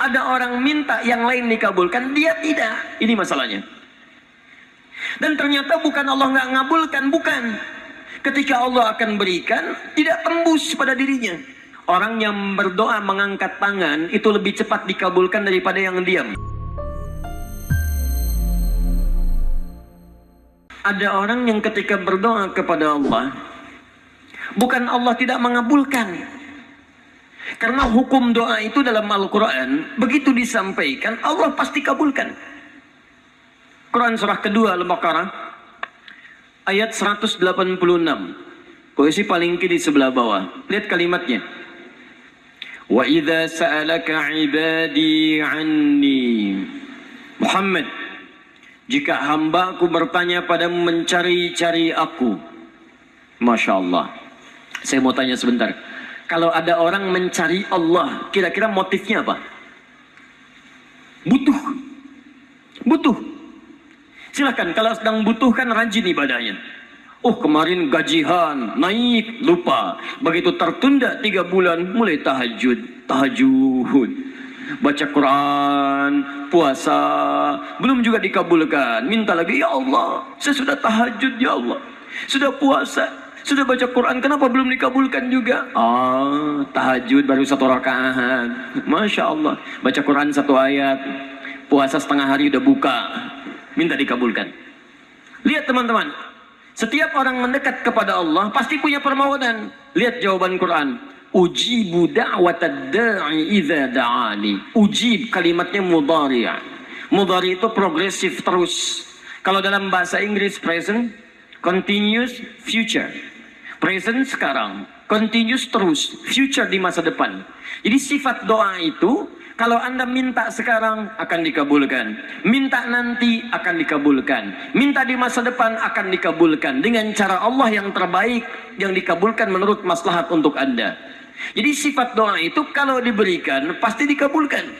Ada orang minta yang lain dikabulkan, dia tidak. Ini masalahnya. Dan ternyata bukan Allah nggak ngabulkan, bukan. Ketika Allah akan berikan, tidak tembus pada dirinya. Orang yang berdoa mengangkat tangan itu lebih cepat dikabulkan daripada yang diam. Ada orang yang ketika berdoa kepada Allah, bukan Allah tidak mengabulkan. Karena hukum doa itu dalam Al-Quran, begitu disampaikan, Allah pasti kabulkan. Quran surah kedua Al-Baqarah, ayat 186. Posisi paling kiri sebelah bawah. Lihat kalimatnya. Wa idza sa'alaka 'ibadi 'anni. Muhammad, jika hamba-Ku bertanya padamu mencari-cari aku. Masya Allah. Saya mau tanya sebentar. Kalau ada orang mencari Allah, kira-kira motifnya apa? Butuh. Butuh. Silakan, kalau sedang butuh kan rajin ibadahnya. Oh, kemarin gajian, naik, lupa. Begitu tertunda 3 bulan, mulai tahajud. Baca Quran, puasa, belum juga dikabulkan. Minta lagi, ya Allah, saya sudah tahajud, ya Allah. Sudah puasa, sudah baca Quran, kenapa belum dikabulkan juga? Tahajud baru 1 rakaat. Masya Allah. Baca Quran 1 ayat, puasa setengah hari udah buka, minta dikabulkan. Lihat teman-teman, setiap orang mendekat kepada Allah pasti punya permohonan. Lihat jawaban Quran. Ujibu da'watad da'i idza da'ani. Ujib kalimatnya mudhari'. Mudhari' itu progresif terus. Kalau dalam bahasa Inggris present, continuous, future. Present sekarang, continuous terus, future di masa depan. Jadi sifat doa itu, kalau Anda minta sekarang akan dikabulkan, minta nanti akan dikabulkan, minta di masa depan akan dikabulkan dengan cara Allah yang terbaik, yang dikabulkan menurut maslahat untuk Anda. Jadi sifat doa itu kalau diberikan pasti dikabulkan.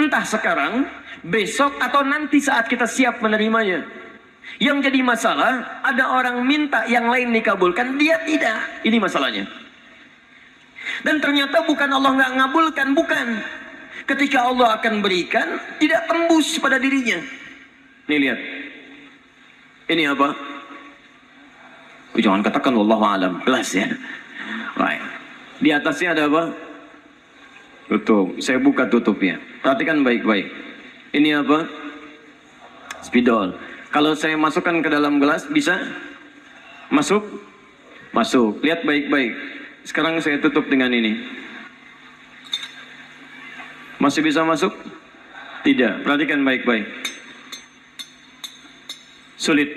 Entah sekarang, besok atau nanti saat kita siap menerimanya. Yang jadi masalah, ada orang minta yang lain dikabulkan, dia tidak. Ini masalahnya. Dan ternyata bukan Allah nggak ngabulkan, bukan. Ketika Allah akan berikan, tidak tembus pada dirinya. Nih lihat. Ini apa? Jangan katakan wallahu alam, kelas ya. Baik. Di atasnya ada apa? Tutup. Saya buka tutupnya. Perhatikan baik-baik. Ini apa? Spidol. Kalau saya masukkan ke dalam gelas, bisa masuk? Masuk. Lihat baik-baik. Sekarang saya tutup dengan ini. Masih bisa masuk? Tidak. Perhatikan baik-baik. Sulit.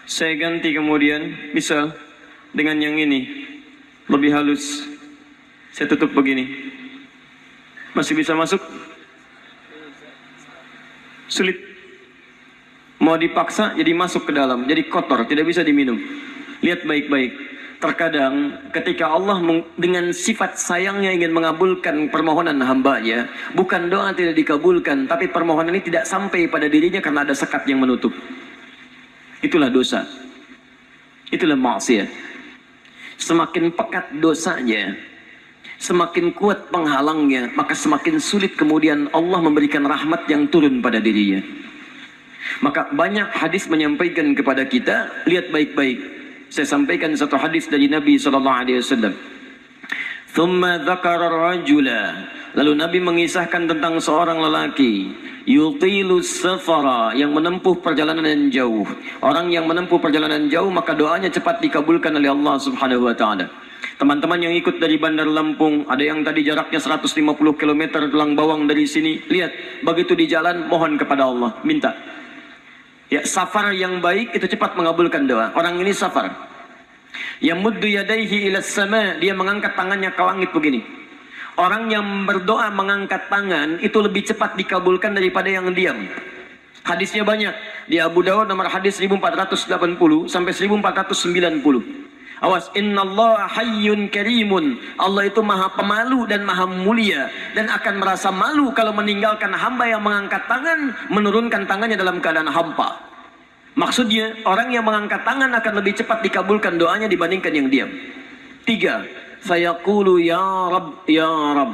Saya ganti kemudian, bisa dengan yang ini. Lebih halus. Saya tutup begini. Masih bisa masuk? Sulit. Mau dipaksa jadi masuk ke dalam, jadi kotor, tidak bisa diminum. Lihat baik-baik. Terkadang ketika Allah dengan sifat sayangnya ingin mengabulkan permohonan hambanya, bukan doa tidak dikabulkan, tapi permohonan ini tidak sampai pada dirinya karena ada sekat yang menutup. Itulah dosa. Itulah maksiat. Semakin pekat dosanya, semakin kuat penghalangnya, maka semakin sulit kemudian Allah memberikan rahmat yang turun pada dirinya. Maka banyak hadis menyampaikan kepada kita, lihat baik-baik. Saya sampaikan satu hadis dari Nabi SAW. Thumma dzakara rajula. Lalu Nabi mengisahkan tentang seorang lelaki, yutilu safara, yang menempuh perjalanan yang jauh. Orang yang menempuh perjalanan jauh, maka doanya cepat dikabulkan oleh Allah Subhanahu wa taala. Teman-teman yang ikut dari Bandar Lampung, ada yang tadi jaraknya 150 km Tulang Bawang dari sini. Lihat, begitu di jalan mohon kepada Allah, minta. Ya, safar yang baik itu cepat mengabulkan doa. Orang ini safar. Yamuddu yadayhi ila sama, dia mengangkat tangannya ke langit begini. Orang yang berdoa mengangkat tangan itu lebih cepat dikabulkan daripada yang diam. Hadisnya banyak. Di Abu Dawud nomor hadis 1480 sampai 1490. Awas, innallaha hayyun karimun. Allah itu maha pemalu dan maha mulia, dan akan merasa malu kalau meninggalkan hamba yang mengangkat tangan, menurunkan tangannya dalam keadaan hampa. Maksudnya, orang yang mengangkat tangan akan lebih cepat dikabulkan doanya dibandingkan yang diam. 3. Fayaqulu ya Rabb, ya Rabb.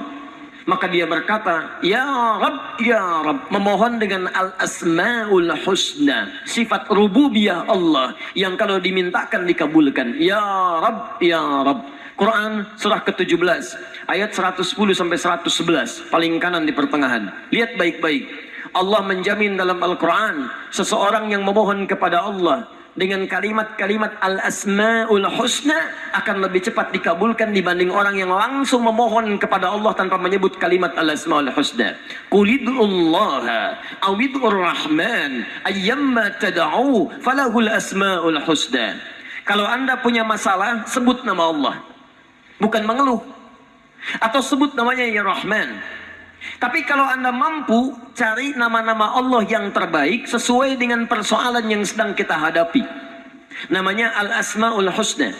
Maka dia berkata, Ya Rab, memohon dengan al-asma'ul husna, sifat rububiyah Allah yang kalau dimintakan dikabulkan. Ya Rab, Ya Rab. Quran surah ke-17 ayat 110 sampai 111, paling kanan di pertengahan. Lihat baik-baik. Allah menjamin dalam Al-Quran seseorang yang memohon kepada Allah dengan kalimat-kalimat al-asma'ul husna akan lebih cepat dikabulkan dibanding orang yang langsung memohon kepada Allah tanpa menyebut kalimat al-asma'ul husna. Qulid'ullaha awid'ur rahman ayyamma tad'u falahul asma'ul husna. Kalau Anda punya masalah, sebut nama Allah, bukan mengeluh, atau sebut namanya ya Rahman. Tapi kalau Anda mampu, cari nama-nama Allah yang terbaik sesuai dengan persoalan yang sedang kita hadapi. Namanya Al-Asma'ul Husna.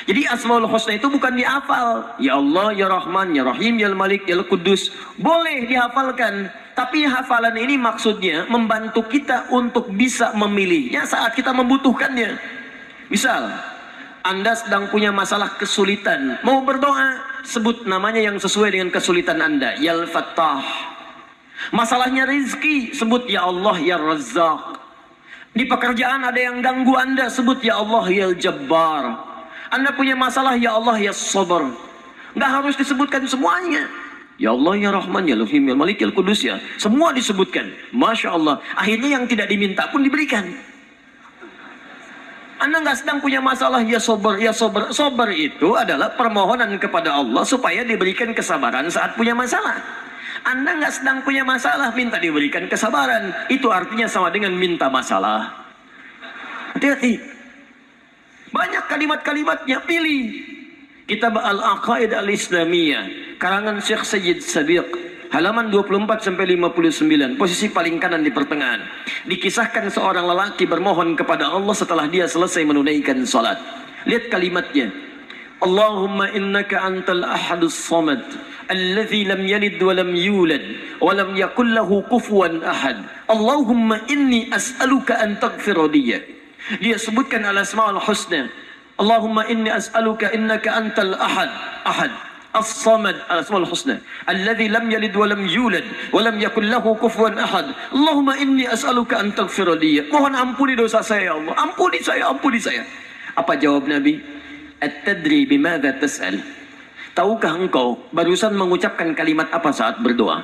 Jadi Asma'ul Husna itu bukan dihafal. Ya Allah, Ya Rahman, Ya Rahim, Ya Malik, Ya Qudus. Boleh dihafalkan. Tapi hafalan ini maksudnya membantu kita untuk bisa memilihnya saat kita membutuhkannya. Misal, Anda sedang punya masalah kesulitan, mau berdoa, sebut namanya yang sesuai dengan kesulitan Anda. Ya Al-Fattah. Masalahnya rezeki, sebut Ya Allah, Ya Razzaq. Di pekerjaan ada yang ganggu Anda, sebut Ya Allah, Ya Jabbar. Anda punya masalah, Ya Allah, Ya Sabar. Nggak harus disebutkan semuanya. Ya Allah, Ya Rahman, Ya Rahim, Ya Malik, Ya Qudus, ya. Semua disebutkan. Masya Allah. Akhirnya yang tidak diminta pun diberikan. Anda nggak sedang punya masalah, ya sober, ya sober. Sober itu adalah permohonan kepada Allah supaya diberikan kesabaran saat punya masalah. Anda nggak sedang punya masalah, minta diberikan kesabaran. Itu artinya sama dengan minta masalah. Hati-hati. Banyak kalimat-kalimatnya, pilih. Kitab Al-Aqaid Al-Islamiyah, karangan Syekh Sayyid Sabiq, halaman 24 sampai 59, posisi paling kanan di pertengahan. Dikisahkan seorang lelaki bermohon kepada Allah setelah dia selesai menunaikan salat. Lihat kalimatnya. Allahumma innaka antal ahadus samad alladzi lam yalid wa lam yulad wa lam yakul lahu kufuwan ahad. Allahumma inni as'aluka an taghfira li. Dia sebutkan al-asmaul husna. Allahumma inni as'aluka innaka antal ahad As-Samad, al-Asmaul Husna, alladzi lam yalid wa lam yulad wa lam yakul lahu kufuwan ahad. Allahumma inni as'aluka an taghfira li. Mohon ampuni dosa saya ya Allah. Ampuni saya, ampuni saya. Apa jawab Nabi? At-tadri bimadza tas'al? Tahukah engkau barusan mengucapkan kalimat apa saat berdoa?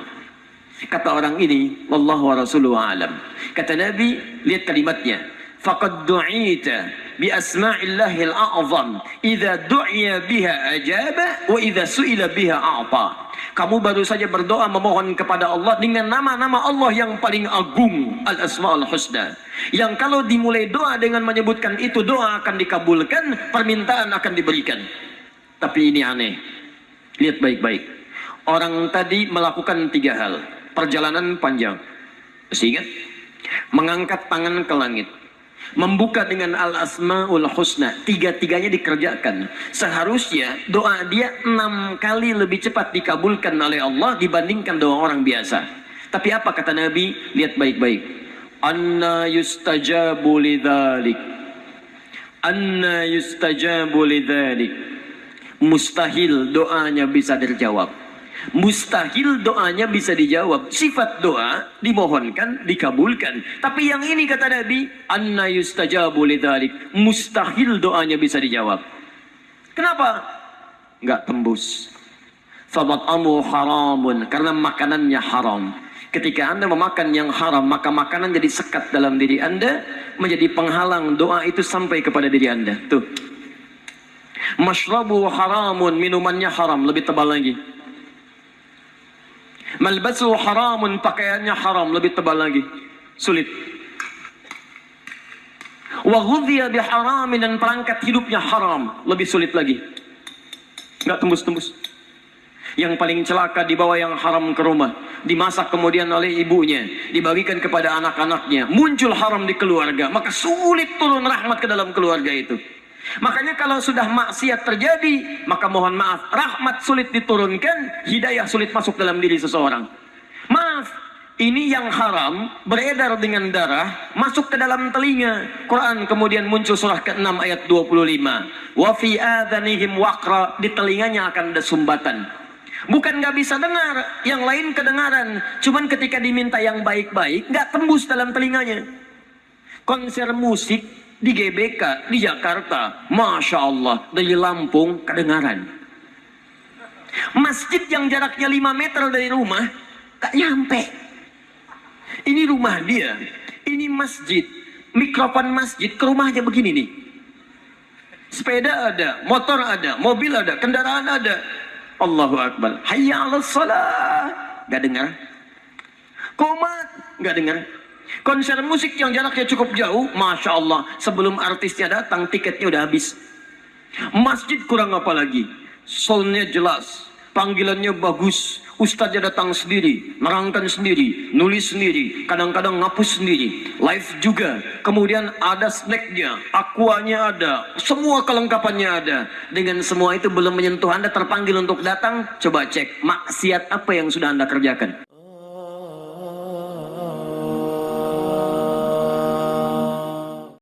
Kata orang ini, wallahu wa rasuluhu a'lam. Kata Nabi, lihat kalimatnya. Faqad du'ita bi asma'illahil a'zam idza du'iya biha ajaba wa idza su'ila biha a'ta. Kamu baru saja berdoa memohon kepada Allah dengan nama-nama Allah yang paling agung, al-asma'ul husna, yang kalau dimulai doa dengan menyebutkan itu, doa akan dikabulkan, permintaan akan diberikan. Tapi ini aneh. Lihat baik-baik. Orang tadi melakukan 3 hal. Perjalanan panjang, masih ingat? Mengangkat tangan ke langit, membuka dengan al-asma'ul husna, 3-tiganya dikerjakan. Seharusnya doa dia 6 kali lebih cepat dikabulkan oleh Allah dibandingkan doa orang biasa. Tapi apa kata Nabi? Lihat baik-baik. Anna yustajabu lidzalik. Anna yustajabu lidzalik. Mustahil doanya bisa terjawab. Mustahil doanya bisa dijawab. Sifat doa dimohonkan, dikabulkan. Tapi yang ini kata Nabi, anna yustajabu lidzalik. Mustahil doanya bisa dijawab. Kenapa? Enggak tembus. Famat'amu haramun, karena makanannya haram. Ketika Anda memakan yang haram, maka makanan jadi sekat dalam diri Anda, menjadi penghalang doa itu sampai kepada diri Anda. Tuh. Mashrabu haramun, minumannya haram, lebih tebal lagi. Malbasu haramun, pakaiannya haram, lebih tebal lagi. Sulit. Wa ghudhiya biharamin, dan perangkat hidupnya haram, lebih sulit lagi. Enggak tembus-tembus. Yang paling celaka dibawa yang haram ke rumah, dimasak kemudian oleh ibunya, dibagikan kepada anak-anaknya, muncul haram di keluarga, maka sulit turun rahmat ke dalam keluarga itu. Makanya kalau sudah maksiat terjadi, maka mohon maaf, rahmat sulit diturunkan, hidayah sulit masuk dalam diri seseorang. Maaf, ini yang haram beredar dengan darah, masuk ke dalam telinga. Quran kemudian muncul surah ke-6 ayat 25. Wa fi adhanihim waqra, di telinganya akan ada sumbatan. Bukan nggak bisa dengar, yang lain kedengaran. Cuman ketika diminta yang baik-baik, nggak tembus dalam telinganya. Konser musik di GBK, di Jakarta, Masya Allah, dari Lampung kedengaran. Masjid yang jaraknya 5 meter dari rumah, gak nyampe. Ini rumah dia, ini masjid. Mikrofon masjid ke rumahnya begini nih. Sepeda ada, motor ada, mobil ada, kendaraan ada. Allahu Akbar. Hayya 'alas shalah. Gak dengar. Komat, gak dengar. Konser musik yang jaraknya cukup jauh, Masya Allah, sebelum artisnya datang, tiketnya udah habis. Masjid kurang apa lagi? Soundnya jelas, panggilannya bagus, ustadznya datang sendiri, nerangkan sendiri, nulis sendiri, kadang-kadang ngapus sendiri, live juga. Kemudian ada snacknya, aquanya ada, semua kelengkapannya ada. Dengan semua itu belum menyentuh Anda terpanggil untuk datang, coba cek maksiat apa yang sudah Anda kerjakan.